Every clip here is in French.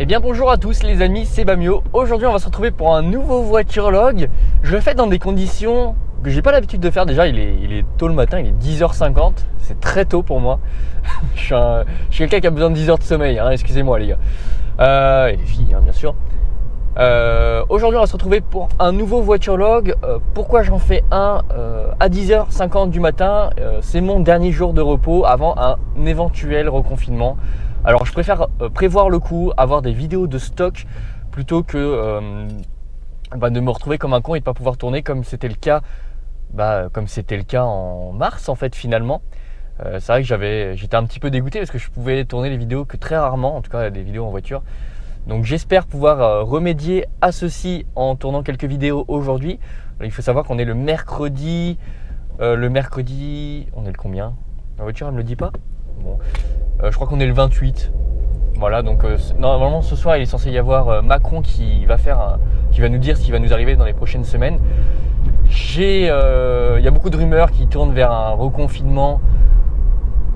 bien bonjour à tous les amis, c'est Bamio. Aujourd'hui on va se retrouver pour un nouveau voiturologue. Je le fais dans des conditions que j'ai pas l'habitude de faire. Déjà il est tôt le matin, il est 10h50. C'est très tôt pour moi. je suis quelqu'un qui a besoin de 10 heures de sommeil, hein, excusez-moi les gars. Et les filles bien sûr. Aujourd'hui on va se retrouver pour un nouveau voiturologue. Pourquoi j'en fais un à 10h50 du matin? C'est mon dernier jour de repos avant un éventuel reconfinement. Alors je préfère prévoir le coup, avoir des vidéos de stock plutôt que de me retrouver comme un con et de pas pouvoir tourner comme c'était le cas en mars en fait finalement. C'est vrai que j'étais un petit peu dégoûté parce que je pouvais tourner les vidéos que très rarement, en tout cas des vidéos en voiture. Donc j'espère pouvoir remédier à ceci en tournant quelques vidéos aujourd'hui. Il faut savoir qu'on est le mercredi, on est le combien? La voiture elle me le dit pas. Bon. Je crois qu'on est le 28. Voilà, donc normalement ce soir il est censé y avoir Macron qui va nous dire ce qui va nous arriver dans les prochaines semaines. Il y a beaucoup de rumeurs qui tournent vers un reconfinement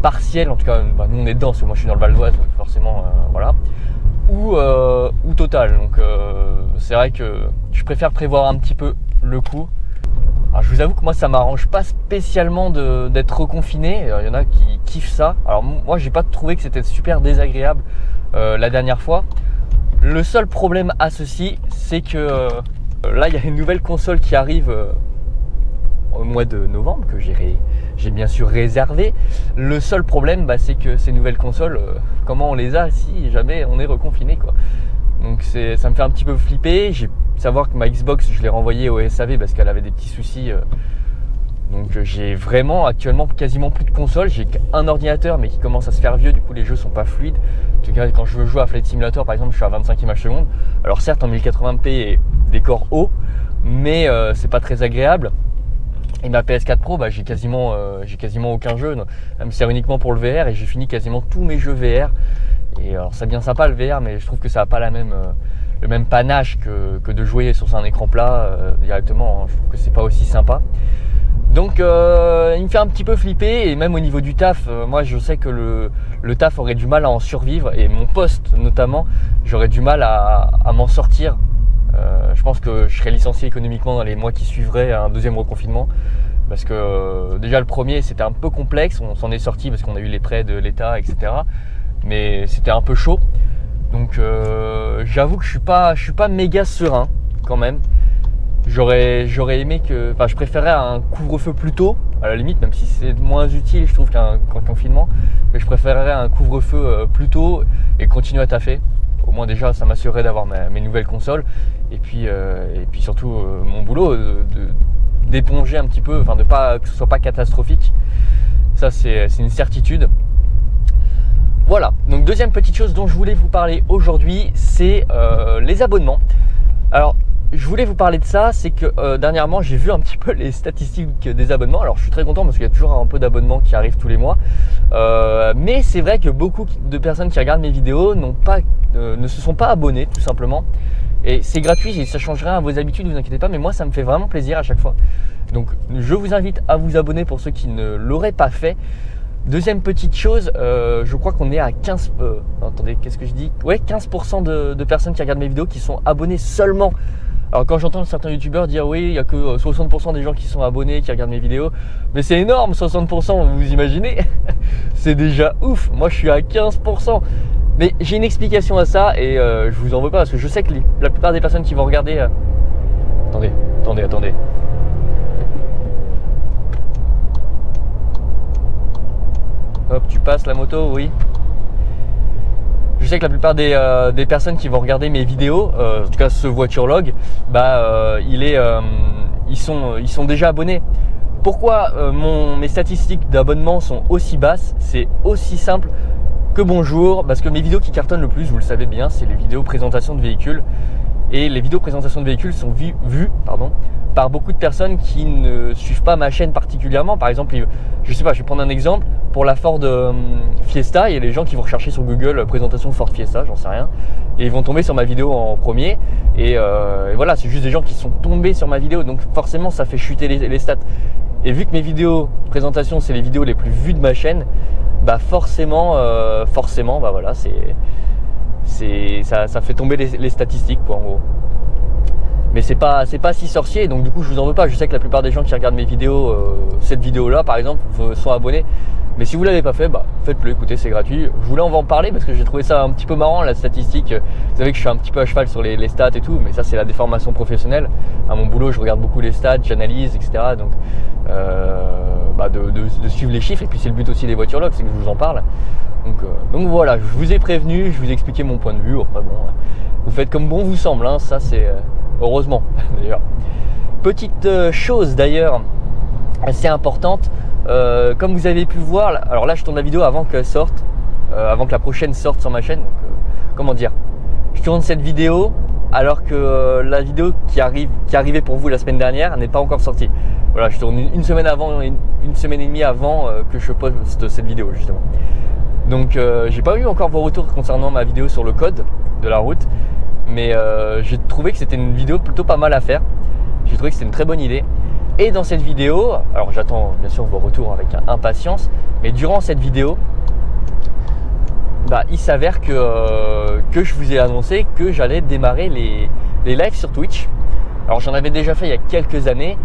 partiel, en tout cas nous on est dedans, parce que moi je suis dans le Val d'Oise, donc forcément voilà. Ou total, donc c'est vrai que je préfère prévoir un petit peu le coup. Alors je vous avoue que moi ça m'arrange pas spécialement d'être reconfiné. Il y en a qui kiffent ça. Alors moi j'ai pas trouvé que c'était super désagréable la dernière fois. Le seul problème à ceci, c'est que là il y a une nouvelle console qui arrive au mois de novembre que j'ai bien sûr réservé. Le seul problème c'est que ces nouvelles consoles, comment on les a si jamais on est reconfiné quoi. Donc ça me fait un petit peu flipper. Savoir que ma Xbox je l'ai renvoyée au SAV parce qu'elle avait des petits soucis. Donc j'ai vraiment actuellement quasiment plus de console. J'ai qu'un ordinateur mais qui commence à se faire vieux, du coup les jeux sont pas fluides. En tout cas quand je veux jouer à Flight Simulator par exemple, je suis à 25 images secondes. Alors certes en 1080p et décor haut, mais c'est pas très agréable. Et ma PS4 Pro, j'ai quasiment aucun jeu. Elle me sert uniquement pour le VR et j'ai fini quasiment tous mes jeux VR. Et alors c'est bien sympa le VR, mais je trouve que ça n'a pas le même panache que de jouer sur un écran plat directement. Hein. Je trouve que c'est pas aussi sympa. Donc il me fait un petit peu flipper, et même au niveau du taf, moi je sais que le taf aurait du mal à en survivre, et mon poste notamment, j'aurais du mal à m'en sortir. Je pense que je serais licencié économiquement dans les mois qui suivraient un deuxième reconfinement. Parce que déjà le premier c'était un peu complexe, on s'en est sorti parce qu'on a eu les prêts de l'État, etc. Mais c'était un peu chaud. Donc j'avoue que je suis pas méga serein quand même. J'aurais aimé je préférerais un couvre-feu plus tôt, à la limite, même si c'est moins utile je trouve qu'un confinement. Mais je préférerais un couvre-feu plus tôt et continuer à taffer. Au moins déjà ça m'assurerait d'avoir mes nouvelles consoles. Et puis surtout mon boulot, d'éponger un petit peu, que ce soit pas catastrophique. Ça c'est une certitude. Voilà, donc deuxième petite chose dont je voulais vous parler aujourd'hui, c'est les abonnements. Alors je voulais vous parler de ça, c'est que dernièrement j'ai vu un petit peu les statistiques des abonnements. Alors je suis très content parce qu'il y a toujours un peu d'abonnements qui arrivent tous les mois. Mais c'est vrai que beaucoup de personnes qui regardent mes vidéos ne se sont pas abonnées tout simplement. Et c'est gratuit et ça change rien à vos habitudes, ne vous inquiétez pas, mais moi ça me fait vraiment plaisir à chaque fois. Donc je vous invite à vous abonner pour ceux qui ne l'auraient pas fait. Deuxième petite chose, je crois qu'on est à 15%. Attendez, qu'est-ce que je dis? Ouais, 15% de personnes qui regardent mes vidéos qui sont abonnées seulement. Alors quand j'entends certains youtubeurs dire oui, il n'y a que 60% des gens qui sont abonnés, qui regardent mes vidéos. Mais c'est énorme, 60%, vous imaginez? C'est déjà ouf, moi je suis à 15%. Mais j'ai une explication à ça et je vous en veux pas parce que je sais que la plupart des personnes qui vont regarder... Attendez. Hop, tu passes la moto, oui. Je sais que la plupart des personnes qui vont regarder mes vidéos, en tout cas ce voiturologue, ils sont déjà abonnés. Pourquoi mes statistiques d'abonnement sont aussi basses? C'est aussi simple que bonjour, parce que mes vidéos qui cartonnent le plus, vous le savez bien, c'est les vidéos présentation de véhicules. Et les vidéos présentation de véhicules sont vues par beaucoup de personnes qui ne suivent pas ma chaîne particulièrement. Par exemple, je sais pas, je vais prendre un exemple. Pour la Ford Fiesta, il y a des gens qui vont rechercher sur Google présentation Ford Fiesta, j'en sais rien. Et ils vont tomber sur ma vidéo en premier. Et voilà, c'est juste des gens qui sont tombés sur ma vidéo. Donc forcément, ça fait chuter les stats. Et vu que mes vidéos présentation, c'est les vidéos les plus vues de ma chaîne, forcément, voilà, ça fait tomber les statistiques quoi en gros. Mais c'est pas si sorcier, donc du coup je vous en veux pas. Je sais que la plupart des gens qui regardent mes vidéos, cette vidéo là par exemple, sont abonnés. Mais si vous l'avez pas fait, bah faites-le, écoutez, c'est gratuit. Je voulais en parler parce que j'ai trouvé ça un petit peu marrant, la statistique. Vous savez que je suis un petit peu à cheval sur les stats et tout, mais ça c'est la déformation professionnelle. À mon boulot, je regarde beaucoup les stats, j'analyse, etc. Donc de suivre les chiffres, et puis c'est le but aussi des voitures log, c'est que je vous en parle. Donc voilà, je vous ai prévenu, je vous ai expliqué mon point de vue. Après bon, vous faites comme bon vous semble, hein, ça c'est heureusement d'ailleurs. Petite chose d'ailleurs assez importante. Comme vous avez pu voir, alors là je tourne la vidéo avant qu'elle sorte, avant que la prochaine sorte sur ma chaîne. Donc, comment dire, je tourne cette vidéo alors que la vidéo qui arrivait pour vous la semaine dernière n'est pas encore sortie. Voilà, je tourne une semaine avant, une semaine et demie avant que je poste cette vidéo justement. Donc j'ai pas eu encore vos retours concernant ma vidéo sur le code de la route, mais j'ai trouvé que c'était une vidéo plutôt pas mal à faire. J'ai trouvé que c'était une très bonne idée. Et dans cette vidéo, alors j'attends bien sûr vos retours avec impatience, mais durant cette vidéo, il s'avère que je vous ai annoncé que j'allais démarrer les lives sur Twitch. Alors j'en avais déjà fait il y a quelques années,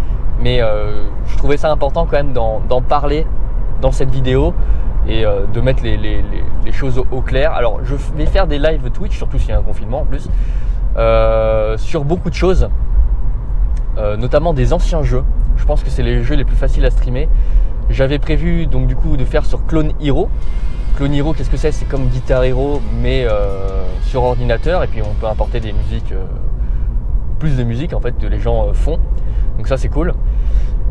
mais je trouvais ça important quand même d'en parler dans cette vidéo et de mettre les choses au clair. Alors je vais faire des lives Twitch, surtout s'il y a un confinement en plus, sur beaucoup de choses. Notamment des anciens jeux. Je pense que c'est les jeux les plus faciles à streamer. J'avais prévu donc du coup de faire sur Clone Hero. Clone Hero, qu'est-ce que c'est? C'est comme Guitar Hero mais sur ordinateur, et puis on peut importer des musiques, plus de musique en fait que les gens font. Donc ça c'est cool.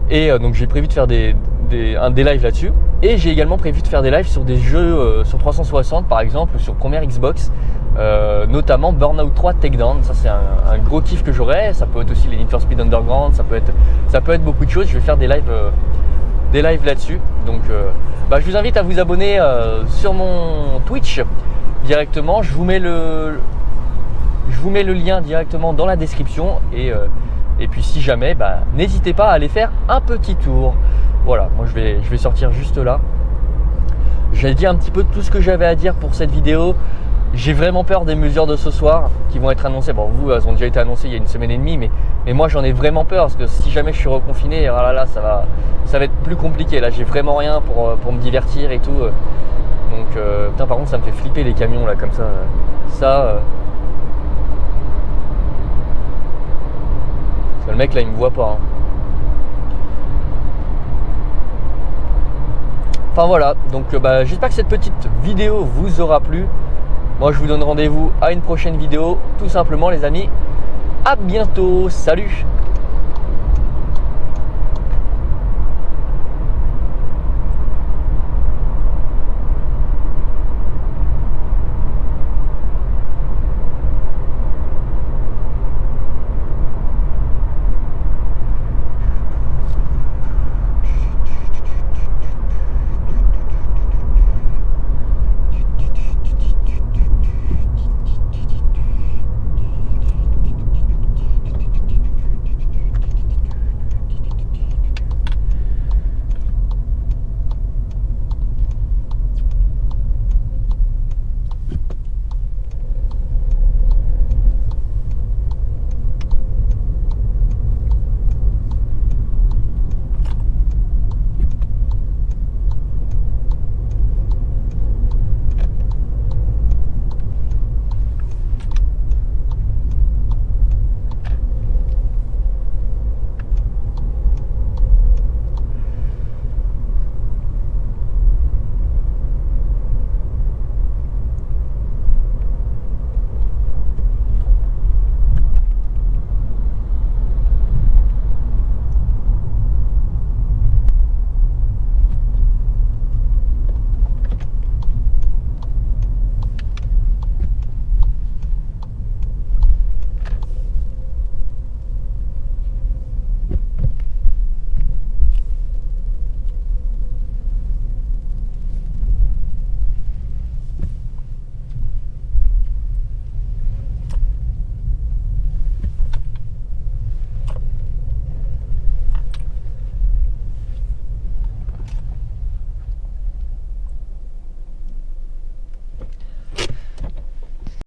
Et donc j'ai prévu de faire des lives là-dessus. Et j'ai également prévu de faire des lives sur des jeux sur 360 par exemple, sur première Xbox. Notamment Burnout 3 Takedown, ça c'est un gros kiff que j'aurai. Ça peut être aussi les Need for Speed Underground, ça peut être beaucoup de choses. Je vais faire des lives là-dessus. Donc je vous invite à vous abonner sur mon Twitch directement. Je vous mets le lien directement dans la description, et puis si jamais, n'hésitez pas à aller faire un petit tour. Voilà, moi je vais sortir juste là. J'ai dit un petit peu tout ce que j'avais à dire pour cette vidéo. J'ai vraiment peur des mesures de ce soir qui vont être annoncées. Bon, vous, elles ont déjà été annoncées il y a une semaine et demie, mais moi j'en ai vraiment peur parce que si jamais je suis reconfiné, ça va être plus compliqué. Là, j'ai vraiment rien pour me divertir et tout. Donc, par contre, ça me fait flipper les camions là comme ça. Parce que le mec là, il me voit pas. Hein. Enfin voilà, donc j'espère que cette petite vidéo vous aura plu. Moi je vous donne rendez-vous à une prochaine vidéo, tout simplement les amis. À bientôt, salut!